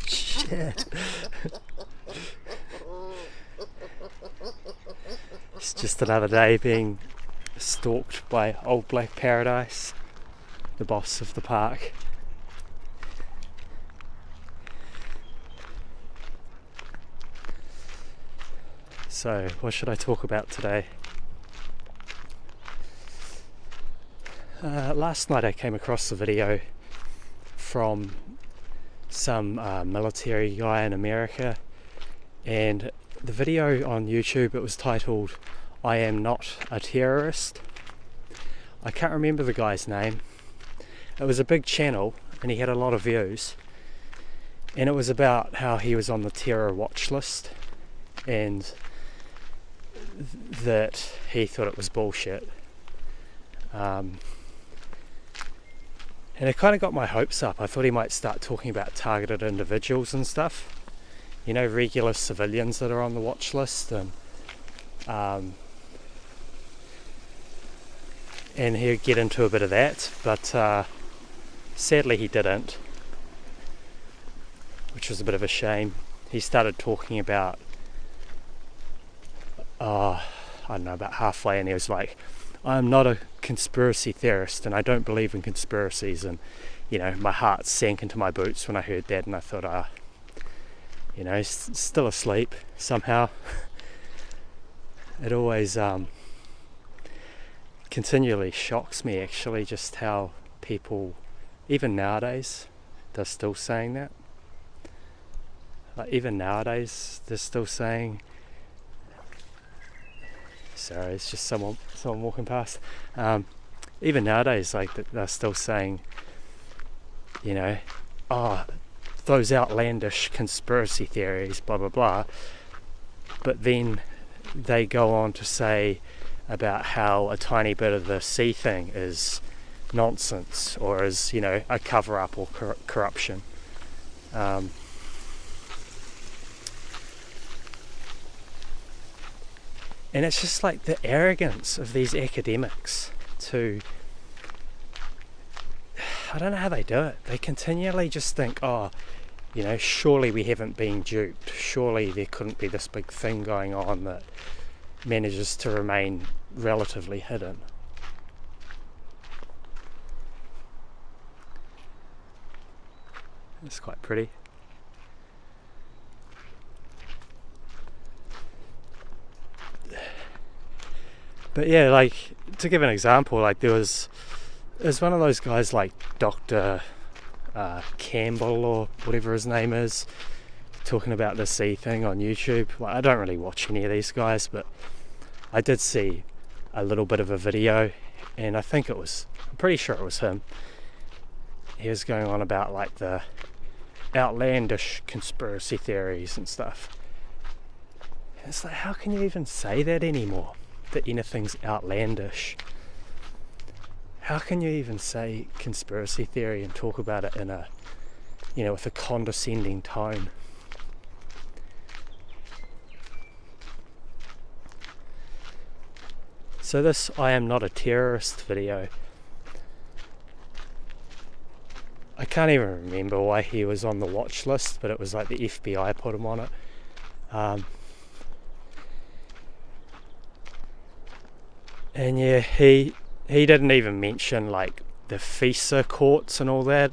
Shit. It's just another day being stalked by Old Black Paradise, the boss of the park. So, what should I talk about today? Last night I came across a video from some military guy in America, and the video on YouTube, it was titled "I am not a terrorist." I can't remember the guy's name. It was a big channel and he had a lot of views, and it was about how he was on the terror watch list and that he thought it was bullshit. And it kind of got my hopes up. I thought he might start talking about targeted individuals and stuff, you know, regular civilians that are on the watch list, and he'd get into a bit of that, but sadly he didn't, which was a bit of a shame. He started talking about, I don't know, about halfway, and he was like, "I'm not a conspiracy theorist and I don't believe in conspiracies," and you know, my heart sank into my boots when I heard that, and I thought, you know, he's still asleep somehow. It always continually shocks me actually just how people, even nowadays, they're still saying that. Like even nowadays they're still saying, sorry, it's just someone walking past. Even nowadays, like they're still saying, you know, oh, those outlandish conspiracy theories, blah blah blah. But then they go on to say about how a tiny bit of the sea thing is nonsense, or is, you know, a cover up or corruption. And it's just like the arrogance of these academics to, I don't know how they do it. They continually just think, oh, you know, surely we haven't been duped. Surely there couldn't be this big thing going on that manages to remain relatively hidden. It's quite pretty. But yeah, like, to give an example, like there's one of those guys like Dr. Campbell or whatever his name is, talking about the sea thing on YouTube. Like, I don't really watch any of these guys, but I did see a little bit of a video, and I think I'm pretty sure it was him. He was going on about like the outlandish conspiracy theories and stuff. And it's like, how can you even say that anymore? That anything's outlandish? How can you even say conspiracy theory and talk about it in a, you know, with a condescending tone? So this "I am not a terrorist" video, I can't even remember why he was on the watch list, but it was like the FBI put him on it. And yeah, he didn't even mention like the FISA courts and all that.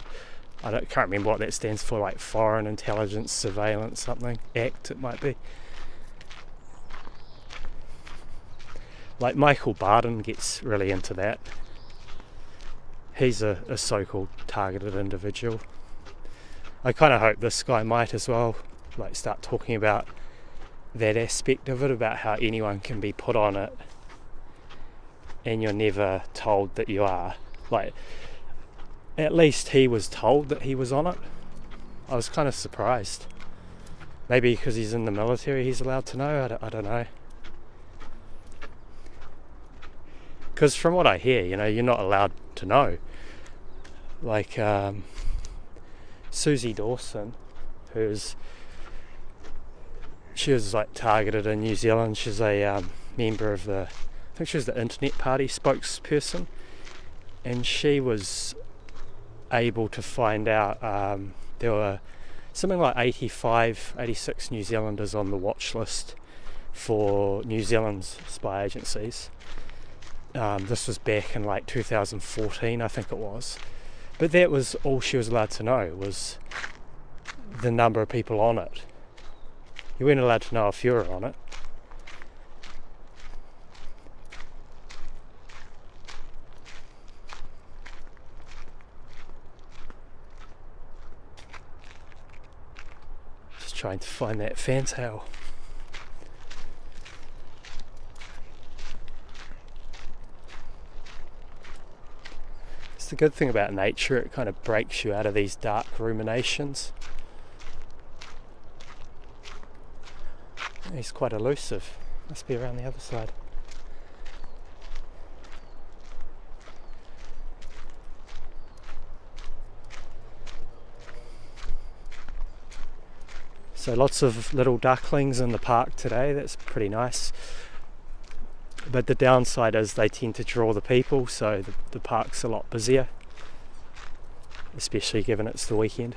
Can't remember what that stands for, like Foreign Intelligence Surveillance something Act it might be. Like Michael Barden gets really into that. He's a so-called targeted individual. I kind of hope this guy might as well, like, start talking about that aspect of it, about how anyone can be put on it and you're never told that you are. Like, at least he was told that he was on it. I was kind of surprised. Maybe because he's in the military he's allowed to know, I don't know. Because from what I hear, you know, you're not allowed to know. Like Susie Dawson, she was like targeted in New Zealand. She's a member of I think she was the Internet Party spokesperson, and she was able to find out there were something like 85, 86 New Zealanders on the watch list for New Zealand's spy agencies. This was back in like 2014, I think it was. But that was all she was allowed to know, was the number of people on it. You weren't allowed to know if you were on it. Just trying to find that fantail. It's the good thing about nature, it kind of breaks you out of these dark ruminations. He's quite elusive. Must be around the other side. So lots of little ducklings in the park today. That's pretty nice. But the downside is they tend to draw the people, so the park's a lot busier, especially given it's the weekend.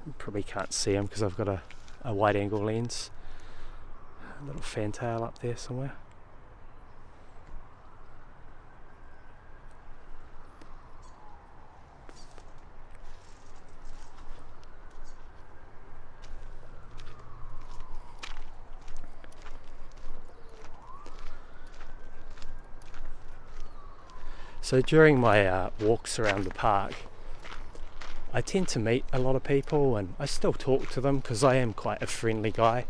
You probably can't see them because I've got a wide angle lens. A little fantail up there somewhere. So during my walks around the park, I tend to meet a lot of people, and I still talk to them because I am quite a friendly guy.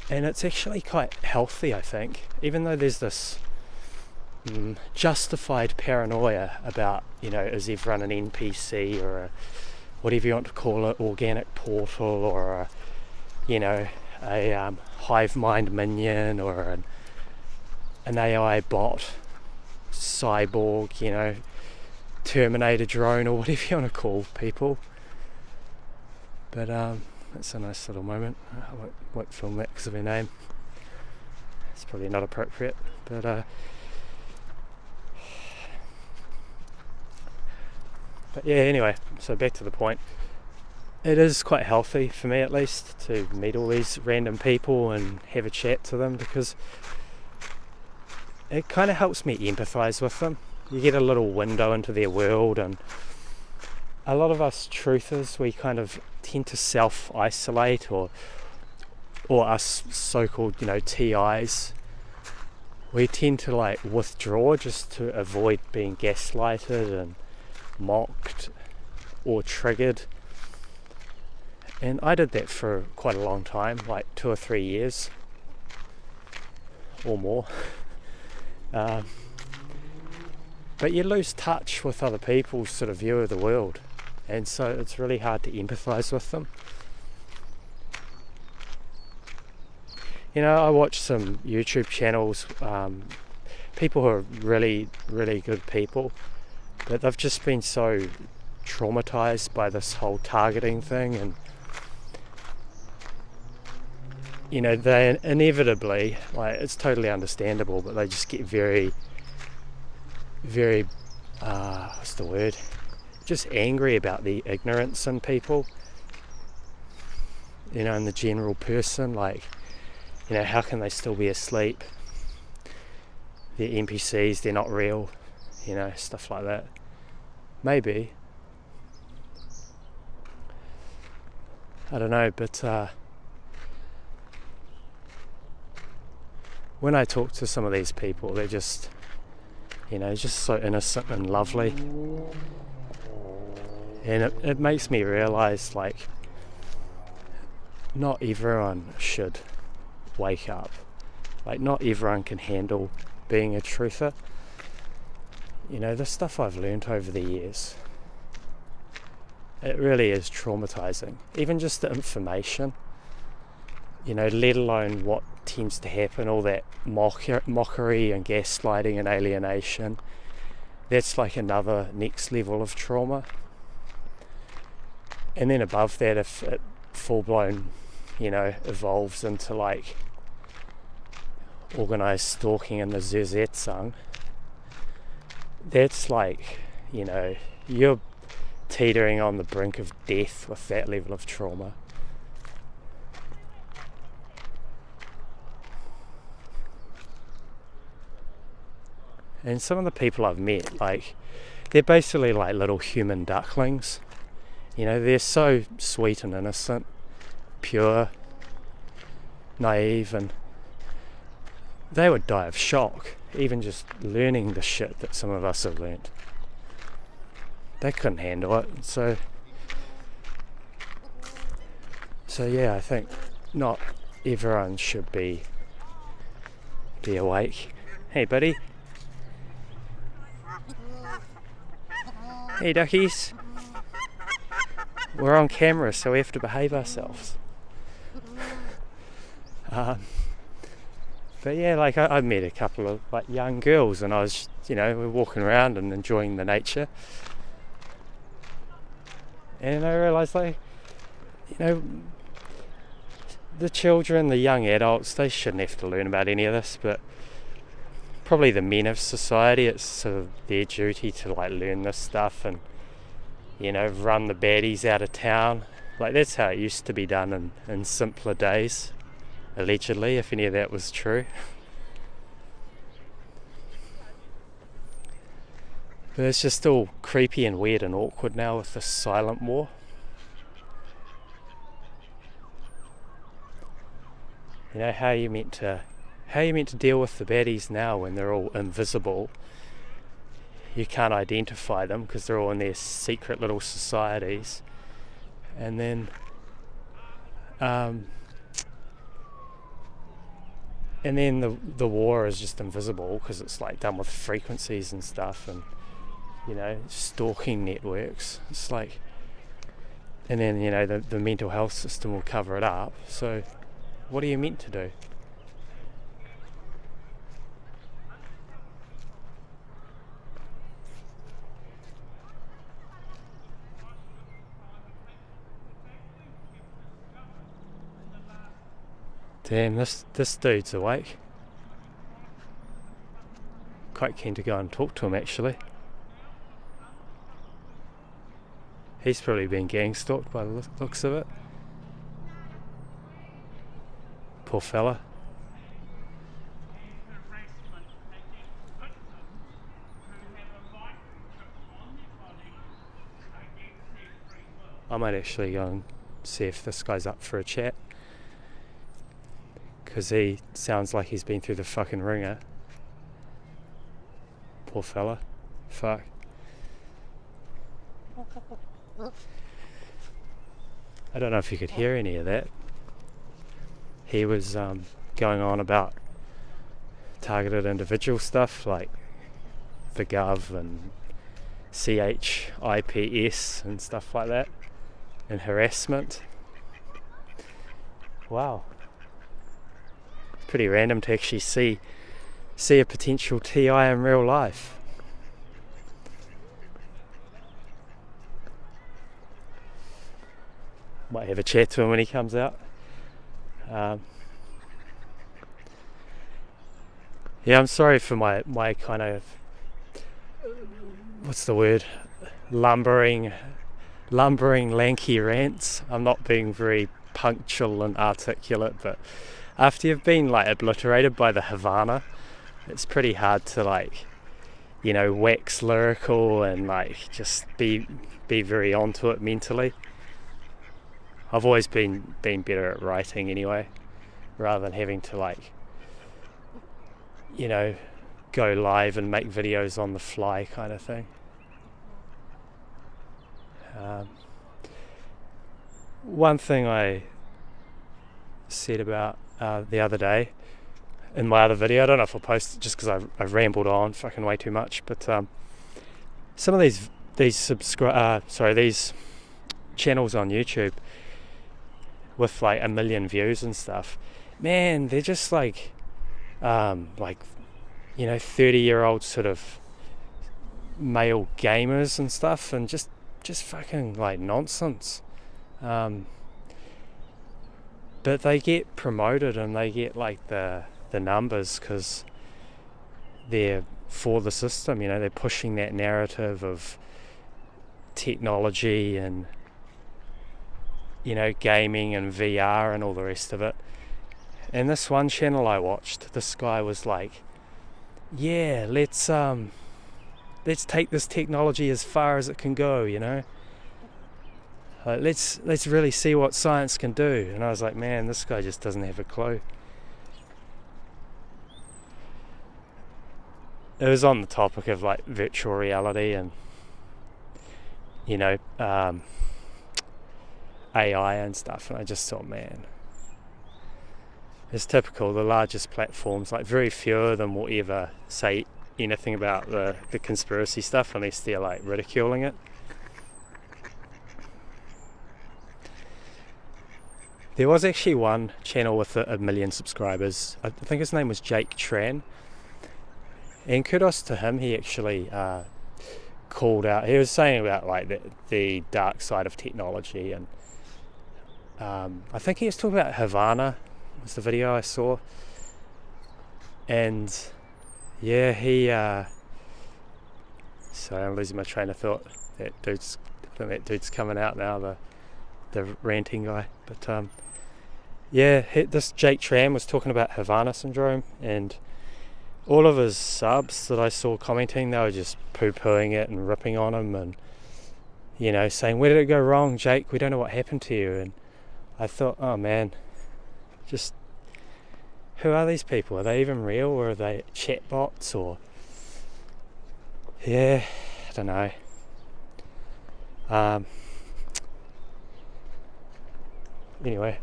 And it's actually quite healthy, I think, even though there's this justified paranoia about, is everyone an NPC or whatever you want to call it, organic portal, or a hive mind minion, or an AI bot, cyborg, Terminator drone, or whatever you want to call people. But that's a nice little moment. I won't film that because of her name. It's probably not appropriate, but yeah, anyway, so back to the point. It is quite healthy, for me at least, to meet all these random people and have a chat to them, because it kind of helps me empathise with them. You get a little window into their world, and a lot of us truthers, we kind of tend to self-isolate, or us so-called, TIs, we tend to withdraw just to avoid being gaslighted and mocked or triggered. And I did that for quite a long time, like 2 or 3 years or more. But you lose touch with other people's sort of view of the world, and so it's really hard to empathise with them. I watch some YouTube channels, people who are really, really good people, but they've just been so traumatised by this whole targeting thing, and they inevitably, it's totally understandable, but they just get very, very, what's the word? Just angry about the ignorance in people, and the general person, how can they still be asleep? They're NPCs, they're not real, stuff like that. Maybe. I don't know, but when I talk to some of these people, they're just, just so innocent and lovely. And it makes me realise, not everyone should wake up. Not everyone can handle being a truther. The stuff I've learnt over the years, it really is traumatising. Even just the information, let alone what tends to happen, all that mockery and gaslighting and alienation. That's another next level of trauma. And then above that, if it full-blown, evolves into like organised stalking in the Zuzetsang, that's like, you're teetering on the brink of death with that level of trauma. And some of the people I've met, like, they're basically like little human ducklings. They're so sweet and innocent, pure, naive, and they would die of shock, even just learning the shit that some of us have learnt. They couldn't handle it. So yeah, I think not everyone should be awake. Hey, buddy. Hey, duckies. We're on camera, so we have to behave ourselves. But yeah, like I met a couple of like young girls, and I was, we're walking around and enjoying the nature, and I realised, like, the children, the young adults, they shouldn't have to learn about any of this, but probably the men of society, it's sort of their duty to like learn this stuff and run the baddies out of town. Like, that's how it used to be done in simpler days, allegedly, if any of that was true. But it's just all creepy and weird and awkward now with this silent war. How are you meant to deal with the baddies now when they're all invisible? You can't identify them because they're all in their secret little societies, and then the war is just invisible because it's like done with frequencies and stuff, and stalking networks. It's like, and then the mental health system will cover it up. So what are you meant to do? Damn, this dude's awake. Quite keen to go and talk to him, actually. He's probably been gang stalked by the looks of it. Poor fella. I might actually go and see if this guy's up for a chat, because he sounds like he's been through the fucking ringer. Poor fella. Fuck. I don't know if you could hear any of that. He was going on about targeted individual stuff like the Gov and CHIPS and stuff like that, and harassment. Wow. Pretty random to actually see a potential TI in real life. Might have a chat to him when he comes out. Yeah, I'm sorry for my kind of, what's the word, lumbering lanky rants. I'm not being very punctual and articulate, but after you've been like obliterated by the Havana, it's pretty hard to like, wax lyrical and like just be very onto it mentally. I've always been better at writing anyway, rather than having to like, go live and make videos on the fly kind of thing. One thing I said about the other day in my other video, I don't know if I'll post it just because I've rambled on fucking way too much, but some of these channels on YouTube with like 1 million views and stuff, man, they're just like 30-year-old sort of male gamers and stuff, and just fucking like nonsense. but they get promoted and they get like the numbers because they're for the system. You know, they're pushing that narrative of technology and, you know, gaming and VR and all the rest of it. And this one channel I watched, this guy was like, yeah, let's take this technology as far as it can go, you know. Let's really see what science can do. And I was like, man, this guy just doesn't have a clue. It was on the topic of like virtual reality and, you know, AI and stuff, and I just thought, man, it's typical. The largest platforms, like very few of them will ever say anything about the conspiracy stuff unless they're like ridiculing it. There was actually one channel with a million subscribers. I think his name was Jake Tran, and kudos to him. He actually called out. He was saying about like the dark side of technology, and I think he was talking about Havana. Was the video I saw, and yeah, he. Sorry, I'm losing my train of thought. I think that dude's coming out now. The ranting guy, but yeah, this Jake Tran was talking about Havana syndrome, and all of his subs that I saw commenting, they were just poo-pooing it and ripping on him, and, you know, saying, where did it go wrong, Jake? We don't know what happened to you. And I thought, oh man, just who are these people? Are they even real, or are they chatbots? Or yeah, I don't know. Anyway,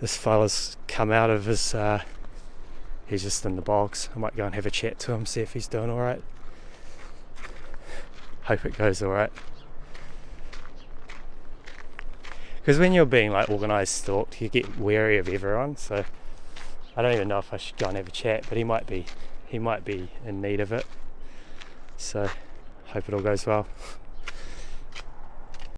this fella's come out of his he's just in the bogs. I might go and have a chat to him, see if he's doing alright. Hope it goes alright. Because when you're being like organised stalked, you get wary of everyone, so I don't even know if I should go and have a chat, but he might be in need of it. So hope it all goes well.